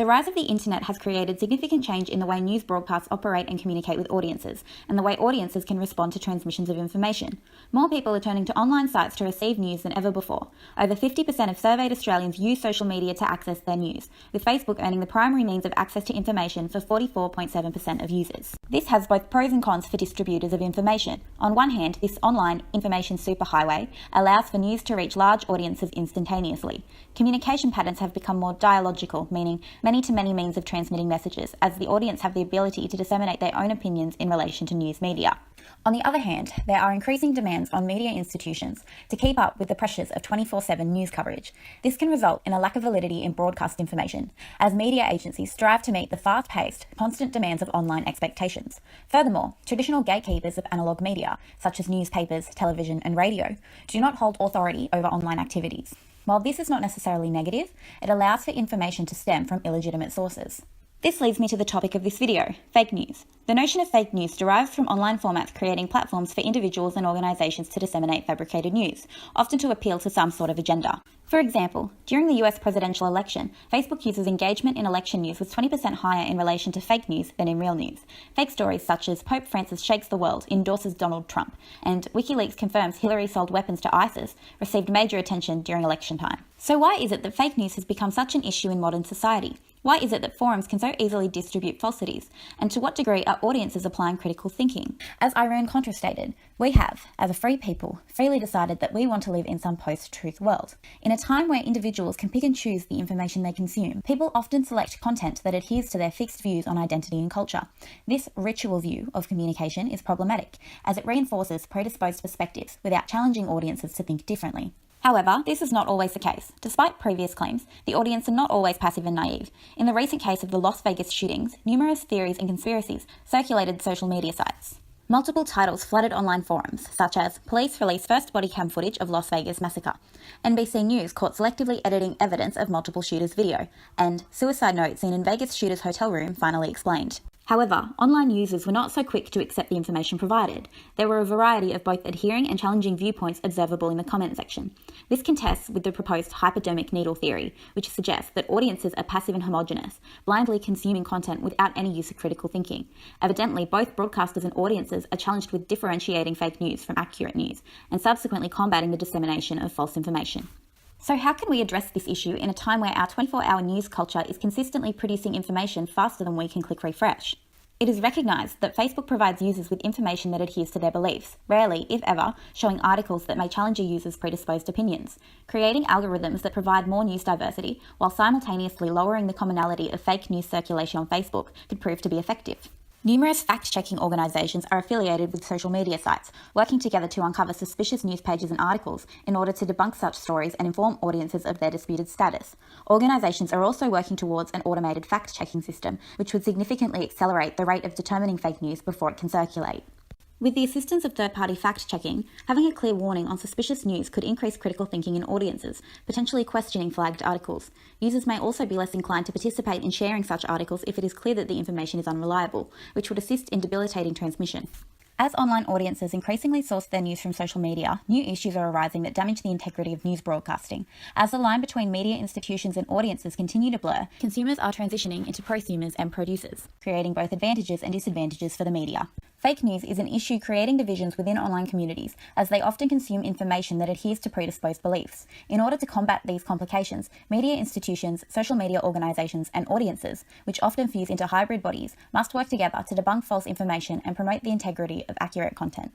The rise of the internet has created significant change in the way news broadcasts operate and communicate with audiences, and the way audiences can respond to transmissions of information. More people are turning to online sites to receive news than ever before. Over 50% of surveyed Australians use social media to access their news, with Facebook earning the primary means of access to information for 44.7% of users. This has both pros and cons for distributors of information. On one hand, this online information superhighway allows for news to reach large audiences instantaneously. Communication patterns have become more dialogical, meaning many-to-many means of transmitting messages, as the audience have the ability to disseminate their own opinions in relation to news media. On the other hand, there are increasing demands on media institutions to keep up with the pressures of 24/7 news coverage. This can result in a lack of validity in broadcast information, as media agencies strive to meet the fast-paced, constant demands of online expectations. Furthermore, traditional gatekeepers of analogue media, such as newspapers, television, and radio, do not hold authority over online activities. While this is not necessarily negative, it allows for information to stem from illegitimate sources. This leads me to the topic of this video, fake news. The notion of fake news derives from online formats creating platforms for individuals and organisations to disseminate fabricated news, often to appeal to some sort of agenda. For example, during the US presidential election, Facebook users' engagement in election news was 20% higher in relation to fake news than in real news. Fake stories such as Pope Francis shakes the world, endorses Donald Trump, and WikiLeaks confirms Hillary sold weapons to ISIS received major attention during election time. So why is it that fake news has become such an issue in modern society? Why is it that forums can so easily distribute falsities? And to what degree are audiences applying critical thinking? As Irene Contra stated, we have, as a free people, freely decided that we want to live in some post-truth world. In a time where individuals can pick and choose the information they consume, people often select content that adheres to their fixed views on identity and culture. This ritual view of communication is problematic, as it reinforces predisposed perspectives without challenging audiences to think differently. However, this is not always the case. Despite previous claims, the audience are not always passive and naive. In the recent case of the Las Vegas shootings, numerous theories and conspiracies circulated social media sites. Multiple titles flooded online forums, such as Police Release First Body Cam Footage of Las Vegas Massacre, NBC News Caught Selectively Editing Evidence of Multiple Shooters Video, and Suicide Note Seen in Vegas Shooter's Hotel Room Finally Explained. However, online users were not so quick to accept the information provided. There were a variety of both adhering and challenging viewpoints observable in the comment section. This contests with the proposed hypodermic needle theory, which suggests that audiences are passive and homogenous, blindly consuming content without any use of critical thinking. Evidently, both broadcasters and audiences are challenged with differentiating fake news from accurate news, and subsequently combating the dissemination of false information. So how can we address this issue in a time where our 24-hour news culture is consistently producing information faster than we can click refresh? It is recognised that Facebook provides users with information that adheres to their beliefs, rarely, if ever, showing articles that may challenge a user's predisposed opinions. Creating algorithms that provide more news diversity, while simultaneously lowering the commonality of fake news circulation on Facebook, could prove to be effective. Numerous fact-checking organisations are affiliated with social media sites, working together to uncover suspicious news pages and articles in order to debunk such stories and inform audiences of their disputed status. Organisations are also working towards an automated fact-checking system, which would significantly accelerate the rate of determining fake news before it can circulate. With the assistance of third-party fact-checking, having a clear warning on suspicious news could increase critical thinking in audiences, potentially questioning flagged articles. Users may also be less inclined to participate in sharing such articles if it is clear that the information is unreliable, which would assist in debilitating transmission. As online audiences increasingly source their news from social media, new issues are arising that damage the integrity of news broadcasting. As the line between media institutions and audiences continue to blur, consumers are transitioning into prosumers and producers, creating both advantages and disadvantages for the media. Fake news is an issue creating divisions within online communities, as they often consume information that adheres to predisposed beliefs. In order to combat these complications, media institutions, social media organisations, and audiences, which often fuse into hybrid bodies, must work together to debunk false information and promote the integrity of accurate content.